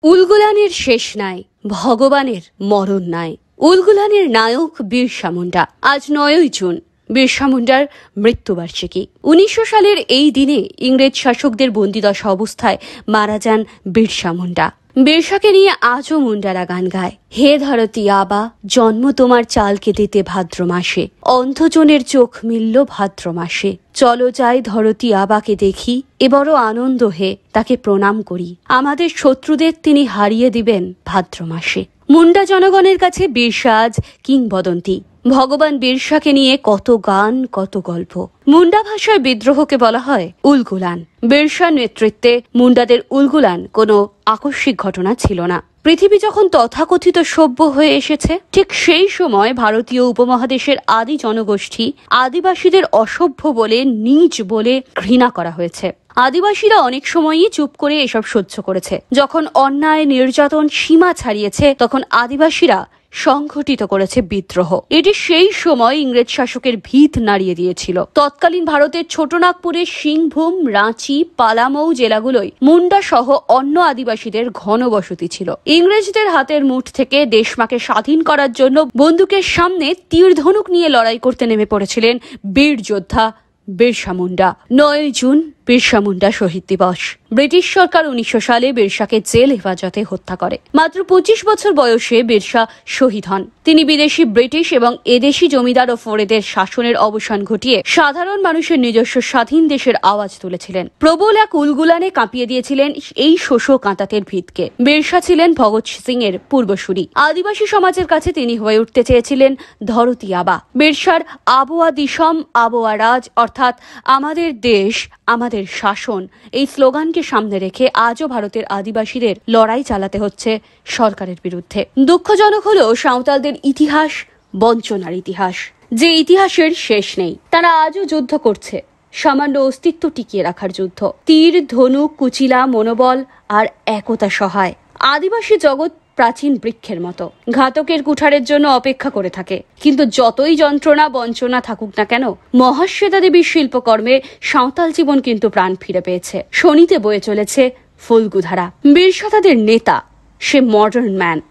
উলগুলানের শেষ নাই, ভগবানের মরণ নাই। উলগুলানের নায়ক বিরসা মুন্ডা। আজ 9ই জুন বিরসা মুন্ডার মৃত্যুবার্ষিকী। 1900 সালের এই দিনে ইংরেজ শাসকদের বন্দিদশা অবস্থায় মারা যান বিরসা মুন্ডা। বিরসাকে নিয়ে আজও মুন্ডারা গান গায়। হে ধরতী আবা, জন্ম তোমার চালকে দিতে ভাদ্র মাসে, অন্ধজনের চোখ মিলল ভাদ্র মাসে। চলো যাই ধরতী আবাকে দেখি, এ বড় আনন্দ হে, তাকে প্রণাম করি। আমাদের শত্রুদের তিনি হারিয়ে দিবেন ভাদ্র মাসে। মুন্ডা জনগণের কাছে বিরসা আজ কিংবদন্তি। ভগবান বিরসাকে নিয়ে কত গান, কত গল্প। মুন্ডা ভাষায় বিদ্রোহকে বলা হয় উলগুলান। বিরসার নেতৃত্বে মুন্ডাদের উলগুলান কোনো আকস্মিক ঘটনা ছিল না। পৃথিবী যখন তথাকথিত সভ্য হয়ে এসেছে, ঠিক সেই সময় ভারতীয় উপমহাদেশের আদি জনগোষ্ঠী আদিবাসীদের অসভ্য বলে, নীচ বলে ঘৃণা করা হয়েছে। আদিবাসীরা অনেক সময়ই চুপ করে এসব সহ্য করেছে। যখন অন্যায় নির্যাতন সীমা ছাড়িয়েছে, তখন আদিবাসীরা সংঘটিত করেছে বিদ্রোহ। এটি সেই সময় ইংরেজ শাসকের ভিত নাড়িয়ে দিয়েছিল। তৎকালীন ভারতের ছোটনাগপুরের সিংভূম, রাঁচি, পালামৌ জেলাগুলোয় মুন্ডা সহ অন্য আদিবাসীদের ঘনবসতি ছিল। ইংরেজদের হাতের মুঠ থেকে দেশমাকে স্বাধীন করার জন্য বন্দুকের সামনে তীর ধনুক নিয়ে লড়াই করতে নেমে পড়েছিলেন বীর যোদ্ধা বিরসা মুন্ডা। 9ই জুন বিরসা মুন্ডা শহীদ দিবস। ব্রিটিশ সরকার 1900 সালে বিরসাকে জেল হেফাজতে হত্যা করে। মাত্র 25 বছর বয়সে বিরসা শহীদ হন। তিনি বিদেশি, ব্রিটিশ এবং এদেশি জমিদার ও ফোরেদের শাসনের অবসান ঘটিয়ে সাধারণ মানুষের নিজস্ব স্বাধীন দেশের আওয়াজ তুলেছিলেন। প্রবল এক উলগুলানে কাঁপিয়ে দিয়েছিলেন এই শোষক কাঁতাতের ভিতকে। বিরসা ছিলেন ভগৎ সিং এর পূর্বসূরি। আদিবাসী সমাজের কাছে তিনি হয়ে উঠতে চেয়েছিলেন ধরতী আবা। বিরসার আবোয়া দিশম আবোয়া রাজ, অর্থাৎ আমাদের দেশ আমাদের শাসন, এই স্লোগানকে সামনে রেখে আজও ভারতের আদিবাসীদের লড়াই চালাতে হচ্ছে সরকারের বিরুদ্ধে। দুঃখজনক হলো সাঁওতালদের ইতিহাস বঞ্চনার ইতিহাস, যে ইতিহাসের শেষ নেই। তারা আজও যুদ্ধ করছে, সামান্য অস্তিত্ব টিকিয়ে রাখার যুদ্ধ। তীর, ধনুক, কুচিলা, মনোবল আর একতা সহায়। আদিবাসী জগৎ প্রাচীন বৃক্ষের মতো, ঘাতকের কুঠারের জন্য অপেক্ষা করে থাকে। কিন্তু যতই যন্ত্রণা বঞ্চনা থাকুক না কেন, মহাশ্বেতা দেবীর শিল্পকর্মে সাঁওতাল জীবন কিন্তু প্রাণ ফিরে পেয়েছে। শনিতে বয়ে চলেছে ফল্গুধারা। বিরসা তাদের নেতা, সে মডার্ন ম্যান।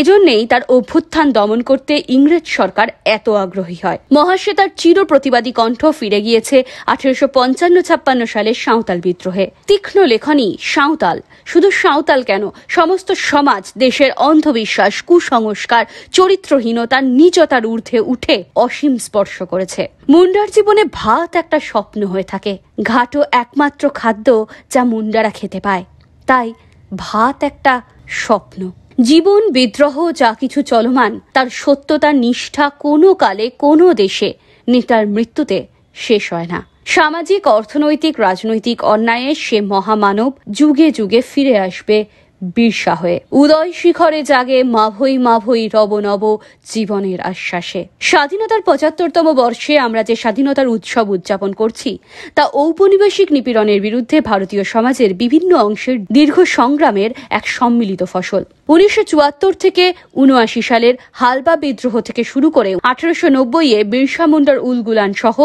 এজন্যেই তার অভ্যুত্থান দমন করতে ইংরেজ সরকার এত আগ্রহী হয়। মহাশ্বেতার চির প্রতিবাদী কণ্ঠ ফিরে গিয়েছে 1855-56 সালের সাঁওতাল বিদ্রোহে। তীক্ষ্ণ লেখনী সাঁওতাল, শুধু সাঁওতাল কেন, সমস্ত সমাজ দেশের অন্ধবিশ্বাস, কুসংস্কার, চরিত্রহীনতা, নীচতার ঊর্ধ্বে উঠে অসীম স্পর্শ করেছে। মুন্ডার জীবনে ভাত একটা স্বপ্ন হয়ে থাকে। ঘাটও একমাত্র খাদ্য যা মুন্ডারা খেতে পায়। তাই ভাত একটা স্বপ্ন। জীবন, বিদ্রোহ যা কিছু চলমান, তার সত্যতা, নিষ্ঠা কোনো কালে কোনো দেশে নেতার মৃত্যুতে শেষ হয় না। সামাজিক, অর্থনৈতিক, রাজনৈতিক অন্যায়ে সে মহামানব যুগে যুগে ফিরে আসবে বিরসা হয়ে। উদয় শিখরে জাগে মাভৈ মাভৈ রব নব জীবনের আশ্বাসে। স্বাধীনতার 75তম বর্ষে আমরা যে স্বাধীনতার উৎসব উদযাপন করছি, তা ঔপনিবেশিক নিপীড়নের বিরুদ্ধে ভারতীয় সমাজের বিভিন্ন অংশের দীর্ঘ সংগ্রামের এক সম্মিলিত ফসল। 1974 থেকে 79 সালের হালবা বিদ্রোহ থেকে শুরু করে 1890-এ বিরসা মুন্ডার উলগুলান সহ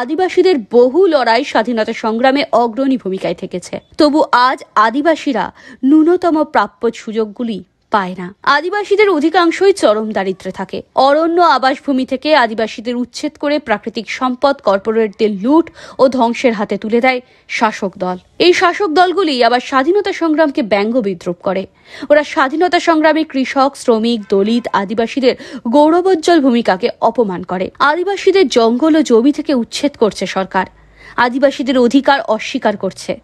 আদিবাসীদের বহু লড়াই স্বাধীনতা সংগ্রামে অগ্রণী ভূমিকায় থেকেছে। তবু আজ আদিবাসীরা ন্যূনতম প্রাপ্য সুযোগগুলি পায় না। আদিবাসীদের অধিকাংশই চরম দারিদ্র্যে থাকে। অরণ্য, আবাসভূমি থেকে আদিবাসীদের উচ্ছেদ করে প্রাকৃতিক সম্পদ কর্পোরেটদের লুট ও ধ্বংসের হাতে তুলে দেয় শাসক দল। এই শাসক দলগুলি আবার স্বাধীনতা সংগ্রামকে ব্যঙ্গ বিদ্রূপ করে। ওরা স্বাধীনতা সংগ্রামে কৃষক, শ্রমিক, দলিত, আদিবাসীদের গৌরবোজ্জ্বল ভূমিকাকে অপমান করে। আদিবাসীদের জঙ্গল ও জমি থেকে উচ্ছেদ করছে সরকার। আদিবাসীদের অধিকার অস্বীকার করছে।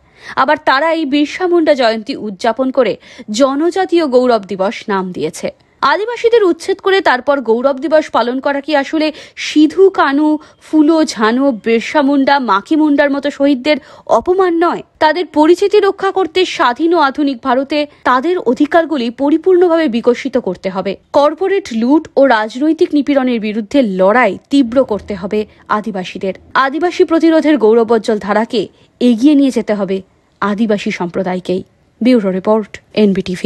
আবার তারা এই বিরসা মুন্ডা জয়ন্তী উদযাপন করে জনজাতীয় গৌরব দিবস নাম দিয়েছে। আদিবাসীদের উচ্ছেদ করে তারপর গৌরব দিবস পালন করা কি আসলে সিধু কানু, ফুলো ঝানো, বিরসা মুন্ডা, মাকি মুন্ডার মতো শহীদদের অপমান নয়? তাদের পরিচিতি রক্ষা করতে স্বাধীন ও আধুনিক ভারতে তাদের অধিকারগুলি পরিপূর্ণভাবে বিকশিত করতে হবে। কর্পোরেট লুট ও রাজনৈতিক নিপীড়নের বিরুদ্ধে লড়াই তীব্র করতে হবে আদিবাসীদের। আদিবাসী প্রতিরোধের গৌরবোজ্জ্বল ধারাকে এগিয়ে নিয়ে যেতে হবে আদিবাসী সম্প্রদায়কেই। Bureau report, NBTV।